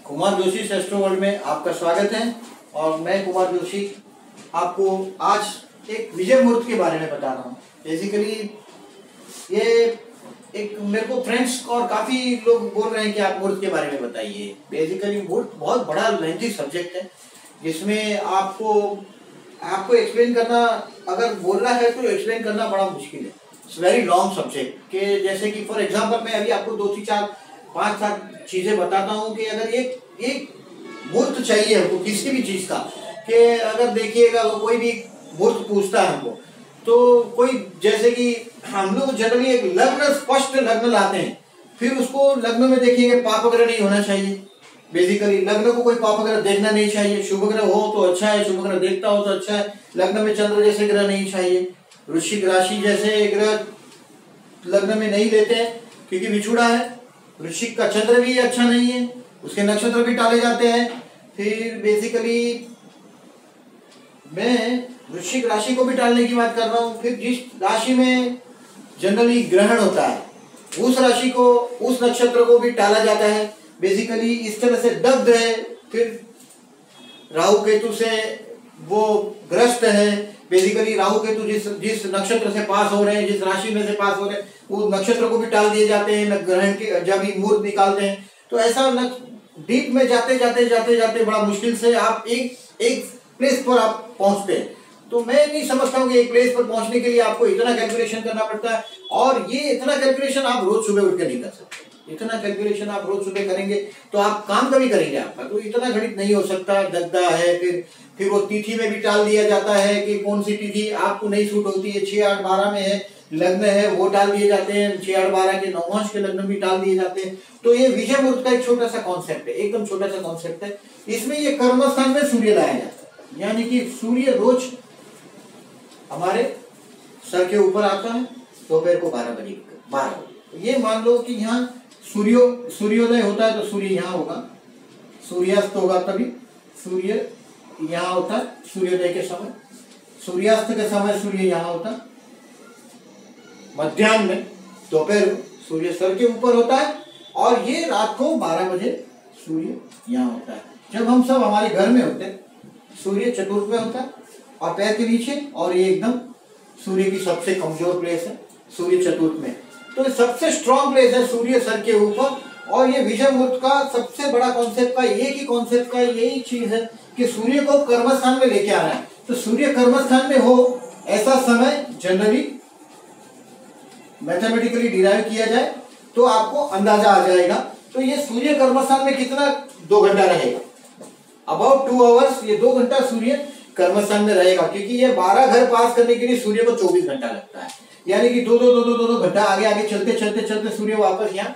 Kumar Joshi astro world में आपका स्वागत है। और मैं कुमार जोशी आपको आज एक विजय मुहूर्त के बारे में बता रहा हूँ। बेसिकली ये एक मेरे को फ्रेंड्स और काफ़ी लोग बोल रहे हैं कि आप मुहूर्त के बारे में बताइए। बेसिकली मुहूर्त बहुत बड़ा लेंथी सब्जेक्ट है जिसमें आपको एक्सप्लेन करना, अगर बोलना है तो एक्सप्लेन करना बड़ा मुश्किल है। इट्स वेरी लॉन्ग सब्जेक्ट के जैसे कि फॉर एग्जांपल मैं अभी आपको 2 4 5 7 चीज़ें बताता हूँ कि अगर एक मुहूर्त चाहिए हमको किसी भी चीज़ का, कि अगर देखिएगा कोई भी मुहूर्त पूछता है हमको, तो कोई जैसे कि हम लोग जनरली एक लग्न, स्पष्ट लग्न लाते हैं, फिर उसको लग्न में देखिएगा पाप वगैरह नहीं होना चाहिए। बेसिकली लग्न को कोई पाप वगैरह देखना नहीं चाहिए। शुभ ग्रह हो तो अच्छा है, शुभ ग्रह देखता हो तो अच्छा है। लग्न में चंद्र जैसे ग्रह नहीं चाहिए, वृश्चिक राशि जैसे ग्रह लग्न में नहीं लेते हैं क्योंकि बिछुड़ा है। वृश्चिक का चंद्र भी अच्छा नहीं है, उसके नक्षत्र भी टाले जाते हैं। फिर बेसिकली मैं वृश्चिक राशि को भी टालने की बात कर रहा हूँ। फिर जिस राशि में जनरली ग्रहण होता है उस राशि को, उस नक्षत्र को भी टाला जाता है। बेसिकली इस तरह से दग्ध है, फिर राहु केतु से वो ग्रस्त है। बेसिकली राहु केतु जिस नक्षत्र से पास हो रहे हैं, जिस राशि में से पास हो रहे हैं, वो नक्षत्र को भी टाल दिए जाते हैं ग्रहण के जब भी मुहूर्त निकालते हैं। तो ऐसा डीप में जाते जाते बड़ा मुश्किल से आप एक प्लेस पर आप पहुंचते हैं। तो मैं नहीं समझता हूँ कि एक प्लेस पर पहुंचने के लिए आपको इतना कैलकुलेशन करना पड़ता है, और ये इतना कैलकुलेशन आप रोज सुबह उठ के नहीं कर सकते। इतना कैलकुलेशन आप रोज सुबह करेंगे तो आप काम कभी करेंगे आपका, तो इतना गणित नहीं हो सकता। दग्धा है, फिर वो तिथि में भी टाल दिया जाता है कि कौन सी तिथि आपको नहीं सूट होती है। 6 8 12 में है लग्न है, वो टाल दिए जाते हैं। 6 8 12 के नवमांश के लग्न भी टाल दिए जाते हैं। तो ये विजय मुहूर्त का एक छोटा सा कॉन्सेप्ट है, एकदम छोटा सा कॉन्सेप्ट है। इसमें ये कर्म स्थान में सूर्य लाया जाता है, यानी कि सूर्य रोज हमारे सर के ऊपर आता है दोपहर को 12 बजे। ये मान लो कि यहाँ सूर्योदय होता है तो सूर्य यहाँ होगा, सूर्यास्त होगा तभी सूर्य यहाँ होता है। सूर्योदय के समय, सूर्यास्त के समय सूर्य यहाँ होता है। मध्याह्न में दोपहर सूर्य सर के ऊपर होता है, और ये रात को 12 बजे सूर्य यहाँ होता है। जब हम सब हमारे घर में होते हैं सूर्य चतुर्थ में होता है और पैर के नीचे, और ये एकदम सूर्य की सबसे कमजोर प्लेस है सूर्य चतुर्थ में। तो सबसे स्ट्रॉन्ग प्लेस है सूर्य सर के ऊपर। और ये विजय मुहूर्त का सबसे बड़ा कॉन्सेप्ट का एक ही कॉन्सेप्ट का यही चीज है कि सूर्य को कर्मस्थान में लेके आना है। तो सूर्य कर्मस्थान में हो ऐसा समय जनरली मैथमेटिकली डिराइव किया जाए तो आपको अंदाजा आ जाएगा। तो ये सूर्य कर्मस्थान में कितना 2 घंटा रहेगा, अबाउट 2 आवर्स ये 2 घंटा सूर्य कर्मस्थान में रहेगा, क्योंकि ये 12 घर पास करने के लिए सूर्य को 24 घंटा लगता है। यानी कि 2 घंटा आगे चलते सूर्य वापस यहाँ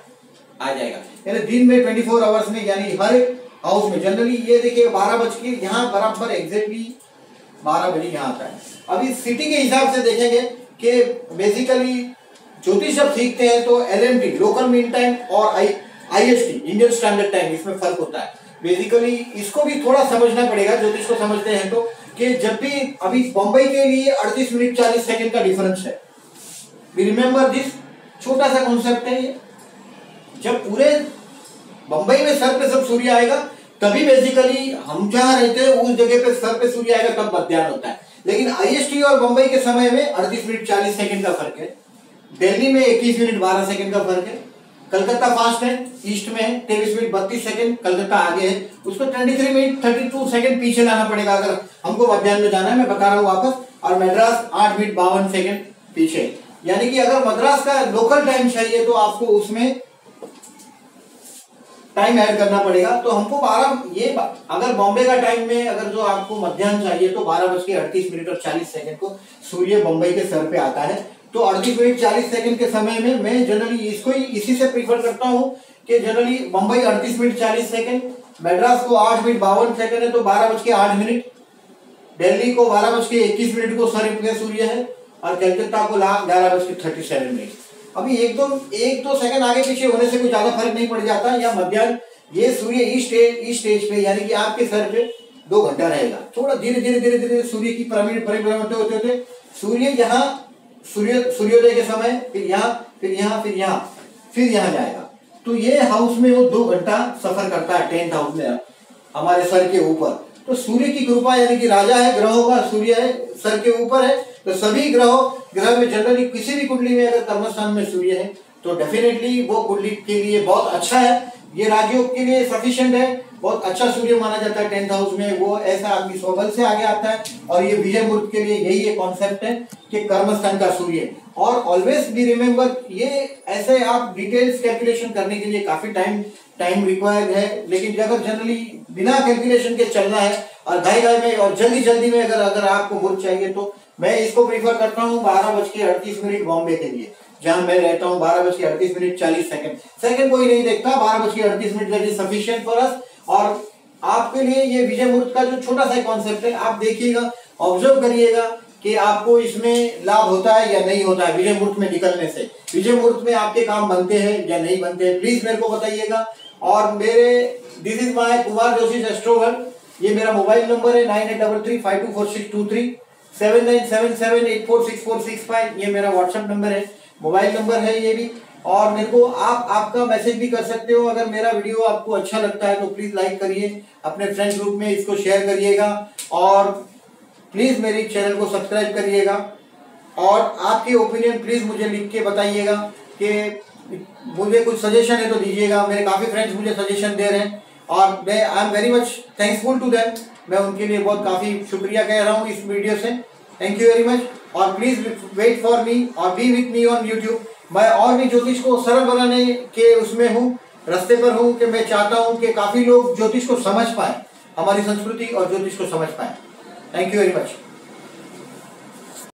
आ जाएगा। यानी दिन में 24 आवर्स में, यानी हर हाउस में जनरली ये देखिए 12 बज के यहाँ बराबर एग्जैक्टली 12 बजे यहाँ आता है। अभी सिटी के हिसाब से देखेंगे कि बेसिकली ज्योतिष जब सीखते हैं तो LMT लोकल मीन टाइम और IST इंडियन स्टैंडर्ड टाइम, इसमें फर्क होता है। बेसिकली इसको भी थोड़ा समझना पड़ेगा ज्योतिष को समझते हैं तो, कि जब भी अभी बम्बई के लिए 38 मिनट 40 सेकंड का डिफरेंस है। रिमेंबर दिस, छोटा सा कॉन्सेप्ट है ये। जब पूरे बंबई में सर पे सब सूर्य आएगा तभी बेसिकली हम जहां रहते हैं उस जगह पे सर पे सूर्य आएगा तब मध्याह्न होता है। लेकिन IST और बंबई के समय में 38 मिनट 40 सेकंड का फर्क है। दिल्ली में 21 मिनट 12 सेकंड का फर्क है। कलकत्ता फास्ट है, ईस्ट में है 23 मिनट 32 सेकंड, कलकत्ता आगे है, उसको 23 मिनट 32 सेकंड पीछे लाना पड़ेगा अगर हमको मध्याह्न में जाना है। मैं बता रहा हूँ वापस। और मद्रास 8 मिनट 52 सेकंड पीछे। यानी कि अगर मद्रास का लोकल टाइम चाहिए तो आपको उसमें टाइम ऐड करना पड़ेगा। तो हमको 12 ये अगर बॉम्बे का टाइम में अगर जो आपको मध्याह्न चाहिए तो 12:38 और 40 सेकंड को सूर्य बंबई के सर पे आता है। तो 38 मिनट 40 सेकंड के समय में मैं जनरली इसको ही इसी से प्रीफर करता हूँ कि generally Bombay 38 minute 40 second, Madras को 8 मिनट 52 सेकंड है तो 12:08, दिल्ली को 12:21 को सर पे सूर्य है, और कलकत्ता को 11:37। अभी एक दो सेकंड आगे पीछे होने से कोई ज्यादा फर्क नहीं पड़ जाता। या मध्याह्न ये सूर्य ईस्ट स्टेज पे, यानी कि आपके सर पे 2 घंटा रहेगा। थोड़ा धीरे धीरे सूर्य की परिभ्रमण होते सूर्य यहाँ सूर्योदय के समय फिर यहाँ जाएगा। तो ये हाउस में वो 2 घंटा सफर करता है 10th हाउस में हमारे सर के ऊपर। तो सूर्य की कृपा यानी कि राजा है ग्रहों का, सूर्य है सर के ऊपर है। तो सभी ग्रह में जनरली किसी भी कुंडली में अगर कर्मस्थान में सूर्य है तो डेफिनेटली वो कुंडली के लिए बहुत अच्छा है, ये राजयोग के लिए सफिशिएंट है, बहुत अच्छा सूर्य माना जाता है 10th हाउस में। वो ऐसा आदमी स्वबल से आगे आता है और ये विजय मुहूर्त के लिए यही एक कॉन्सेप्ट है कि कर्मस्थान का सूर्य। और ऑलवेज बी रिमेम्बर, ये ऐसे आप डिटेल्स कैलकुलेशन करने के लिए काफी टाइम रिक्वायर्ड है, लेकिन अगर जनरली बिना कैलकुलेशन के चलना है और घाई में और जल्दी में अगर आपको मुहूर्त चाहिए तो मैं इसको प्रीफर करता हूँ 12:38 बॉम्बे के लिए, जहां मैं रहता हूँ 12:38 सेकंड कोई नहीं देखता, 12:38 that is sufficient for us. और आपके लिए ये विजय मुहूर्त का जो छोटा सा कॉन्सेप्ट है आप देखिएगा, ऑब्जर्व करिएगा कि आपको इसमें लाभ होता है या नहीं होता है। विजय मुहूर्त में निकलने से विजय मुहूर्त में आपके काम बनते हैं या नहीं बनते हैं, प्लीज मेरे को बताइएगा। और this is my Kumar Joshi Astroworld, ये मेरा मोबाइल नंबर है 9833524623, 7977846465, ये मेरा व्हाट्सएप नंबर है, मोबाइल नंबर है ये भी। और मेरे को आपका मैसेज भी कर सकते हो। अगर मेरा वीडियो आपको अच्छा लगता है तो प्लीज लाइक करिए, अपने फ्रेंड ग्रुप में इसको शेयर करिएगा और प्लीज मेरे चैनल को सब्सक्राइब करिएगा। और आपकी ओपिनियन प्लीज मुझे लिख के बताइएगा कि मुझे कुछ सजेशन है तो दीजिएगा। मेरे काफी फ्रेंड्स मुझे सजेशन दे रहे हैं और मैं I am very much thankful to them, मैं उनके लिए बहुत काफी शुक्रिया कह रहा हूँ इस वीडियो से। Thank you very much. और प्लीज वेट फॉर मी और B with me on YouTube. मैं और भी ज्योतिष को सरल बनाने के उसमें हूँ, रास्ते पर हूँ कि मैं चाहता हूँ कि काफी लोग ज्योतिष को समझ पाए, हमारी संस्कृति और ज्योतिष को समझ पाए। Thank you very much.